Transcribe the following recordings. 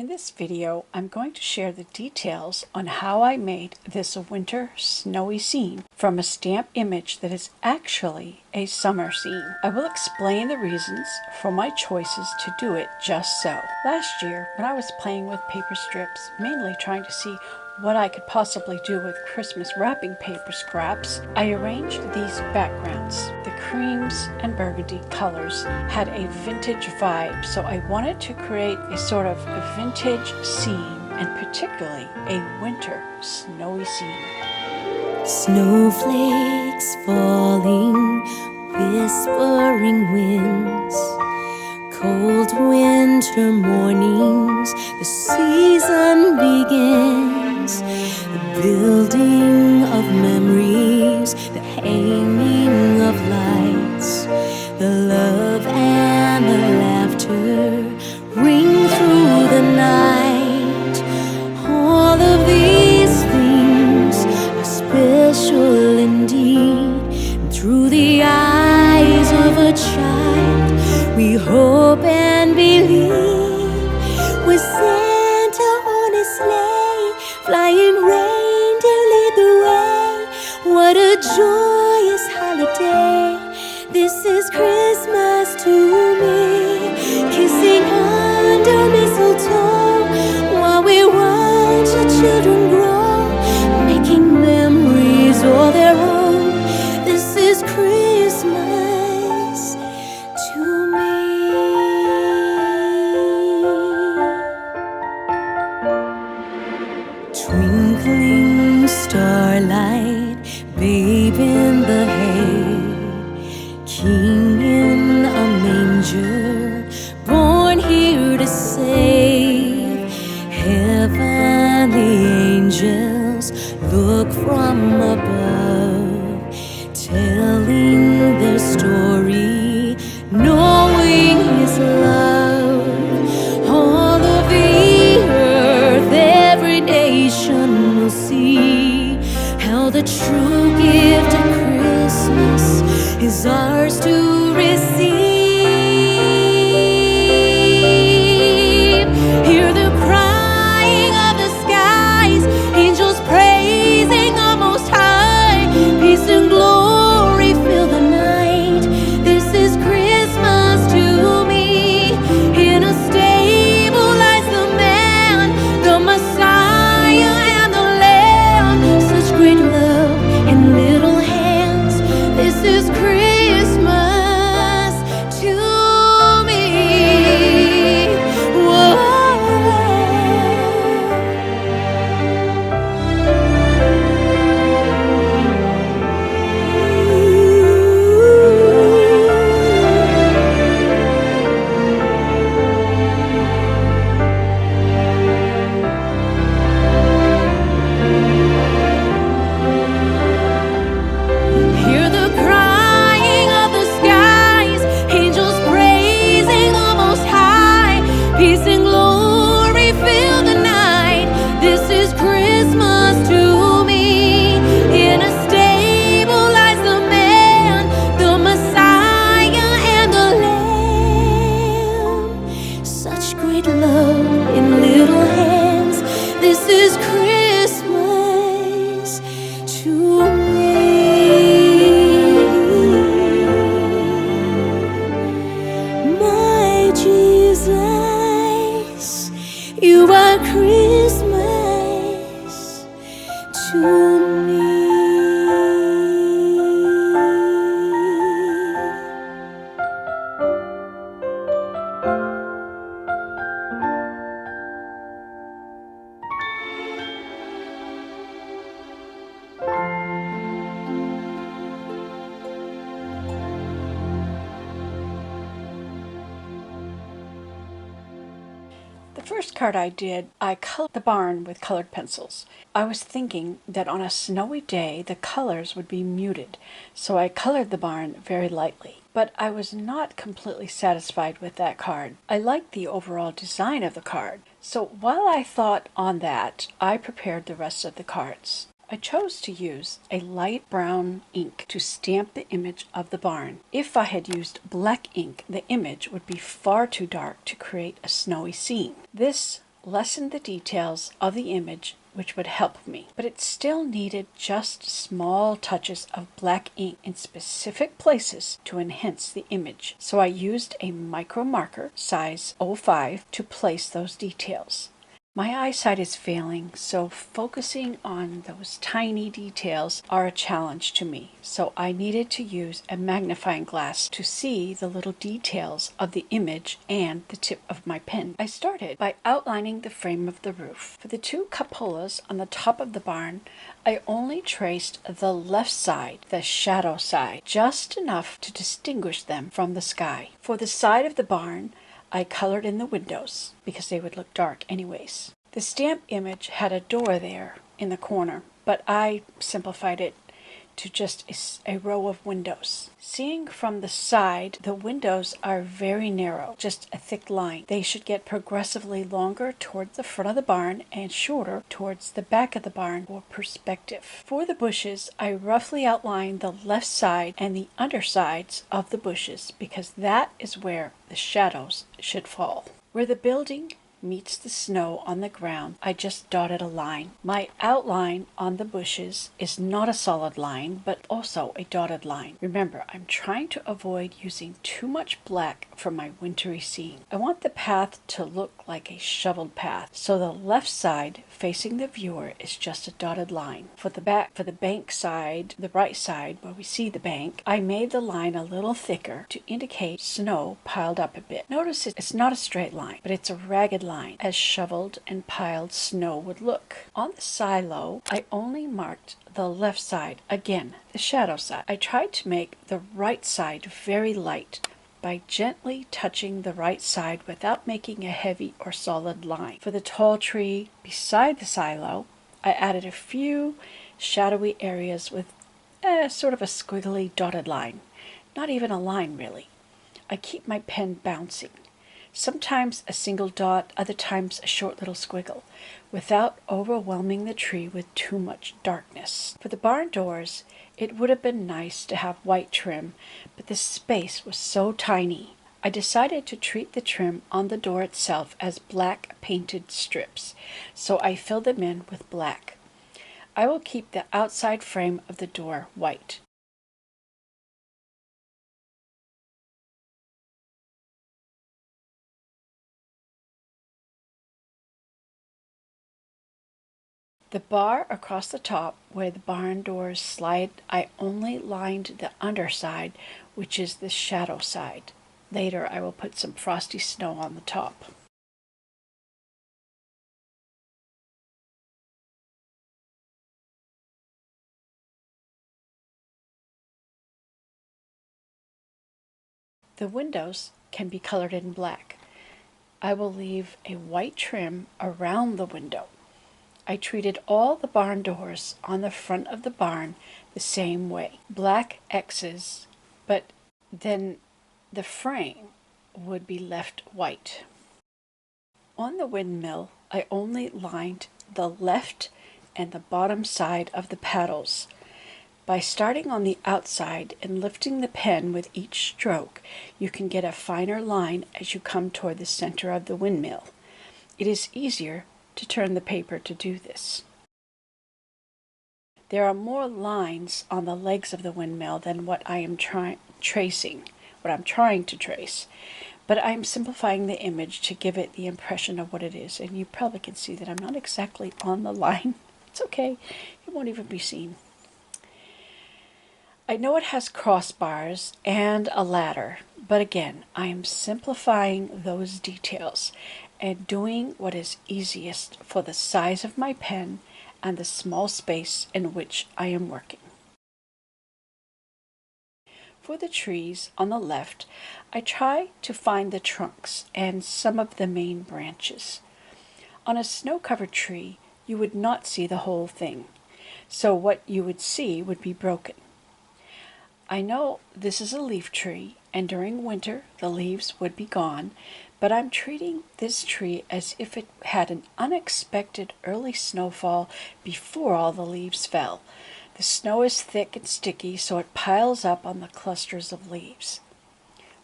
In this video, I'm going to share the details on how I made this winter snowy scene from a stamp image that is actually a summer scene. I will explain the reasons for my choices to do it just so. Last year, when I was playing with paper strips, mainly trying to see what I could possibly do with Christmas wrapping paper scraps, I arranged these backgrounds. The creams and burgundy colors had a vintage vibe, so I wanted to create a sort of a vintage scene, and particularly a winter snowy scene. Snowflakes falling, whispering winds, cold winter mornings, the season begins. The building of memories, the hanging of lights, the love and the laughter ring through the night. All of these things are special indeed. And through the eyes of a child, we hope and believe. With Santa on his sleigh, flying reindeer lead the way. What a joyous holiday! This is Christmas to me. Kissing under mistletoe while we watch the children grow, making memories all their own. This is Christmas to me. Twinkling starlight, babe in the hay, king in a manger, born here to save. Heavenly angels look from above, telling their story, knowing his love. All of the earth, every nation will see how the true gift of Christmas is ours to receive. Hear the crying of the skies, angels praising the Most High. Peace and glory fill the night. This is Christmas to me. In a stable lies the man, the Messiah and the Lamb. Such great love in little hands. This is Christmas to me. Whoa. Hear the crying of the skies, angels praising the Most High. Peace and glory fill the night. This is Christmas to me. In a stable lies the man, the Messiah and the Lamb. Such great love in little hands. This is Christmas to me. My Jesus, you are Christmas to me. The first card I did, I colored the barn with colored pencils. I was thinking that on a snowy day the colors would be muted, so I colored the barn very lightly. But I was not completely satisfied with that card. I liked the overall design of the card, so while I thought on that, I prepared the rest of the cards. I chose to use a light brown ink to stamp the image of the barn. If I had used black ink, the image would be far too dark to create a snowy scene. This lessened the details of the image, which would help me, but it still needed just small touches of black ink in specific places to enhance the image. So I used a micro marker size 05 to place those details. My eyesight is failing, so focusing on those tiny details are a challenge to me. So I needed to use a magnifying glass to see the little details of the image and the tip of my pen. I started by outlining the frame of the roof. For the two cupolas on the top of the barn, I only traced the left side, the shadow side, just enough to distinguish them from the sky. For the side of the barn, I colored in the windows because they would look dark anyways. The stamp image had a door there in the corner, but I simplified it to just a row of windows. Seeing from the side, the windows are very narrow, just a thick line. They should get progressively longer towards the front of the barn and shorter towards the back of the barn for perspective. For the bushes, I roughly outlined the left side and the undersides of the bushes because that is where the shadows should fall. Where the building meets the snow on the ground, I just dotted a line. My outline on the bushes is not a solid line, but also a dotted line. Remember, I'm trying to avoid using too much black for my wintry scene. I want the path to look like a shoveled path, so the left side facing the viewer is just a dotted line. For the bank side, the right side where we see the bank, I made the line a little thicker to indicate snow piled up a bit. Notice it's not a straight line, but it's a ragged line, as shoveled and piled snow would look. On the silo, I only marked the left side, again, the shadow side. I tried to make the right side very light by gently touching the right side without making a heavy or solid line. For the tall tree beside the silo, I added a few shadowy areas with sort of a squiggly dotted line. Not even a line, really. I keep my pen bouncing. Sometimes a single dot, other times a short little squiggle, without overwhelming the tree with too much darkness. For the barn doors, it would have been nice to have white trim, but the space was so tiny. I decided to treat the trim on the door itself as black painted strips, so I filled them in with black. I will keep the outside frame of the door white. The bar across the top where the barn doors slide, I only lined the underside, which is the shadow side. Later I will put some frosty snow on the top. The windows can be colored in black. I will leave a white trim around the window. I treated all the barn doors on the front of the barn the same way. Black X's, but then the frame would be left white. On the windmill, I only lined the left and the bottom side of the paddles. By starting on the outside and lifting the pen with each stroke, you can get a finer line as you come toward the center of the windmill. It is easier to turn the paper to do this. There are more lines on the legs of the windmill than what I am trying to trace, but I'm simplifying the image to give it the impression of what it is, and you probably can see that I'm not exactly on the line. It's okay, it won't even be seen. I know it has crossbars and a ladder, but again, I am simplifying those details and doing what is easiest for the size of my pen and the small space in which I am working. For the trees on the left, I try to find the trunks and some of the main branches. On a snow-covered tree, you would not see the whole thing, so what you would see would be broken. I know this is a leaf tree, and during winter the leaves would be gone, but I'm treating this tree as if it had an unexpected early snowfall before all the leaves fell. The snow is thick and sticky, so it piles up on the clusters of leaves.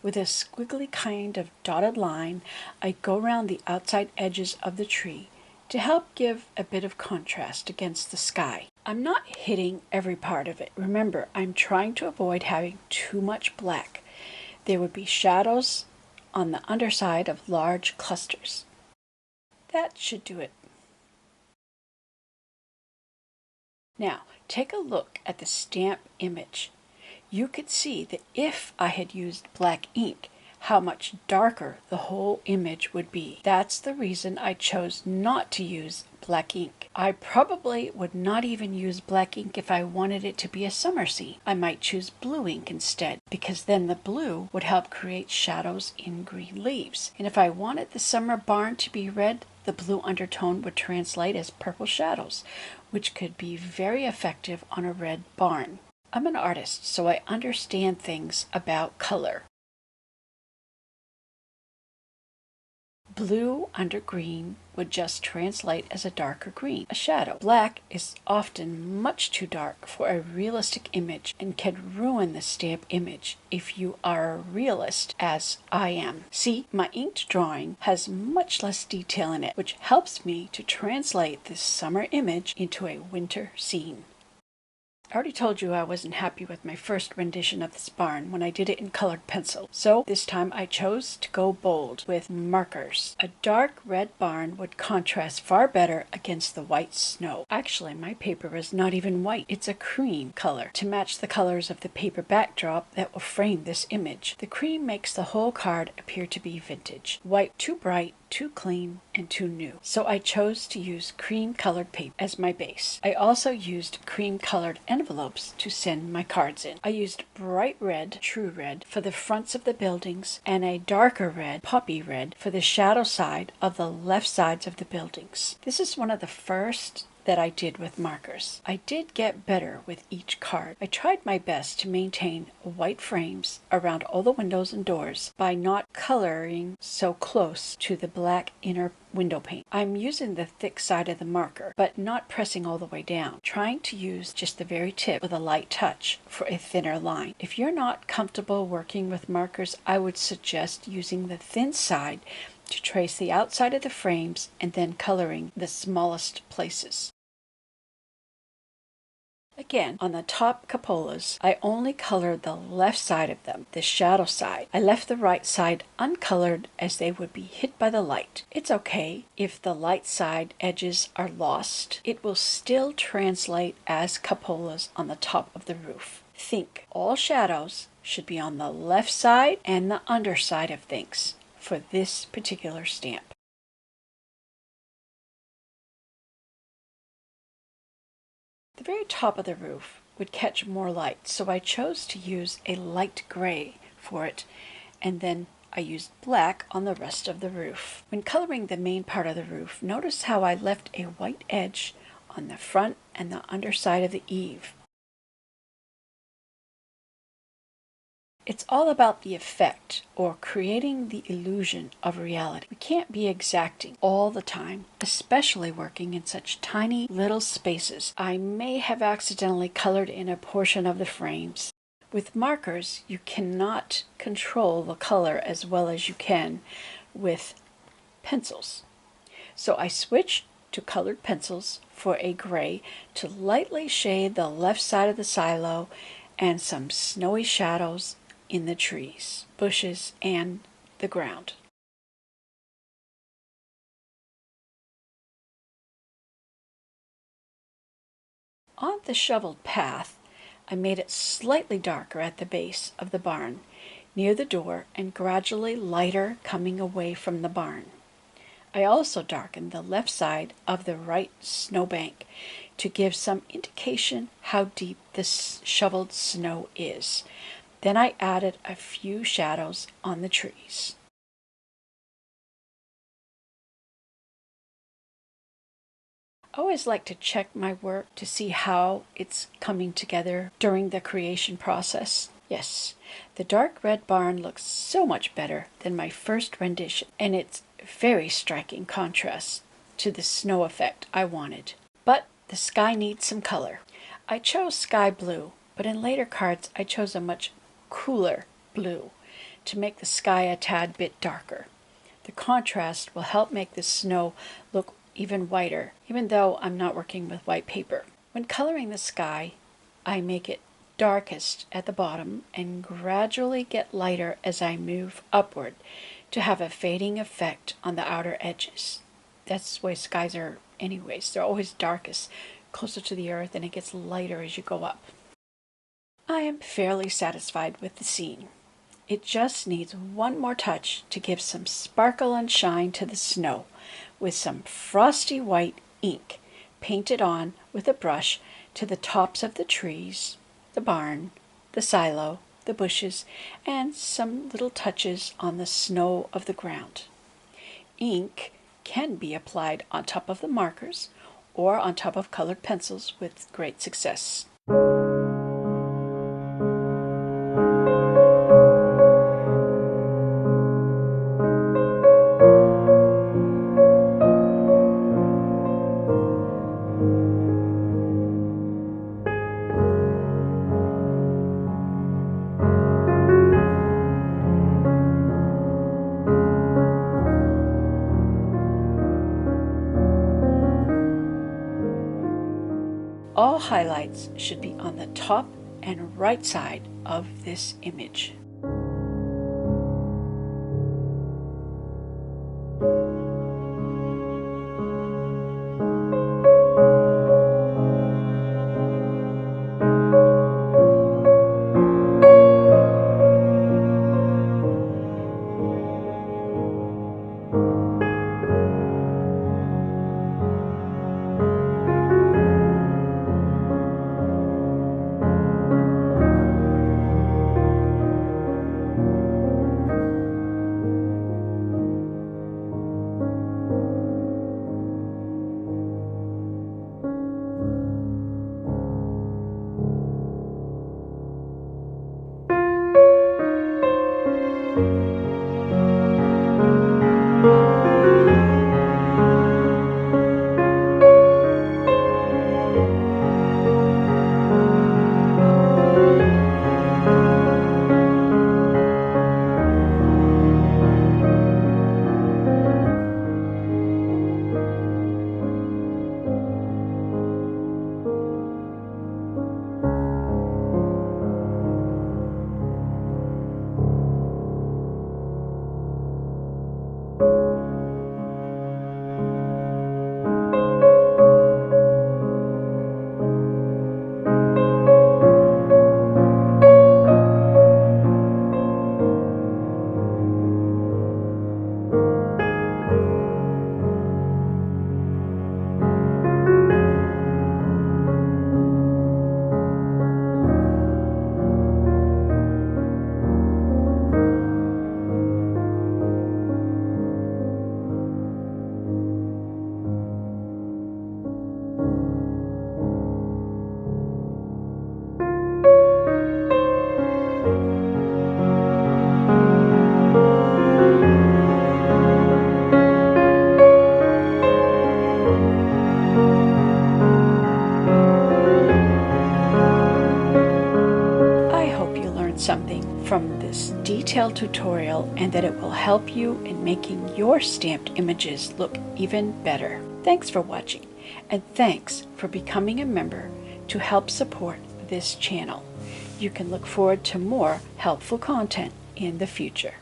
With a squiggly kind of dotted line, I go around the outside edges of the tree to help give a bit of contrast against the sky. I'm not hitting every part of it. Remember, I'm trying to avoid having too much black. There would be shadows on the underside of large clusters. That should do it. Now, take a look at the stamp image. You could see that if I had used black ink, how much darker the whole image would be. That's the reason I chose not to use black ink. I probably would not even use black ink if I wanted it to be a summer scene. I might choose blue ink instead, because then the blue would help create shadows in green leaves. And if I wanted the summer barn to be red, the blue undertone would translate as purple shadows, which could be very effective on a red barn. I'm an artist, so I understand things about color. Blue under green would just translate as a darker green, a shadow. Black is often much too dark for a realistic image and can ruin the stamp image if you are a realist, as I am. See, my inked drawing has much less detail in it, which helps me to translate this summer image into a winter scene. I already told you I wasn't happy with my first rendition of this barn when I did it in colored pencil, so this time I chose to go bold with markers. A dark red barn would contrast far better against the white snow. Actually, my paper is not even white, it's a cream color to match the colors of the paper backdrop that will frame this image. The cream makes the whole card appear to be vintage. White too bright, too clean, and too new. So I chose to use cream colored paper as my base. I also used cream colored envelopes to send my cards in. I used bright red, true red, for the fronts of the buildings and a darker red, poppy red, for the shadow side of the left sides of the buildings. This is one of the first that I did with markers. I did get better with each card. I tried my best to maintain white frames around all the windows and doors by not coloring so close to the black inner window pane. I'm using the thick side of the marker, but not pressing all the way down, trying to use just the very tip with a light touch for a thinner line. If you're not comfortable working with markers, I would suggest using the thin side to trace the outside of the frames and then coloring the smallest places. Again, on the top cupolas, I only colored the left side of them, the shadow side. I left the right side uncolored as they would be hit by the light. It's okay if the light side edges are lost. It will still translate as cupolas on the top of the roof. Think, all shadows should be on the left side and the underside of things for this particular stamp. The very top of the roof would catch more light, so I chose to use a light gray for it, and then I used black on the rest of the roof. When coloring the main part of the roof, notice how I left a white edge on the front and the underside of the eave. It's all about the effect, or creating the illusion of reality. We can't be exacting all the time, especially working in such tiny little spaces. I may have accidentally colored in a portion of the frames. With markers, you cannot control the color as well as you can with pencils. So I switched to colored pencils for a gray to lightly shade the left side of the silo and some snowy shadows in the trees, bushes, and the ground. On the shoveled path, I made it slightly darker at the base of the barn, near the door, and gradually lighter coming away from the barn. I also darkened the left side of the right snowbank to give some indication how deep this shoveled snow is. Then I added a few shadows on the trees. I always like to check my work to see how it's coming together during the creation process. Yes, the dark red barn looks so much better than my first rendition, and it's very striking contrast to the snow effect I wanted. But the sky needs some color. I chose sky blue, but in later cards I chose a much cooler blue to make the sky a tad bit darker. The contrast will help make the snow look even whiter, even though I'm not working with white paper. When coloring the sky, I make it darkest at the bottom and gradually get lighter as I move upward to have a fading effect on the outer edges. That's the way skies are anyways. They're always darkest closer to the earth, and it gets lighter as you go up. I am fairly satisfied with the scene. It just needs one more touch to give some sparkle and shine to the snow with some frosty white ink painted on with a brush to the tops of the trees, the barn, the silo, the bushes, and some little touches on the snow of the ground. Ink can be applied on top of the markers or on top of colored pencils with great success. All highlights should be on the top and right side of this image. Something from this detailed tutorial and that it will help you in making your stamped images look even better. Thanks for watching, and thanks for becoming a member to help support this channel. You can look forward to more helpful content in the future.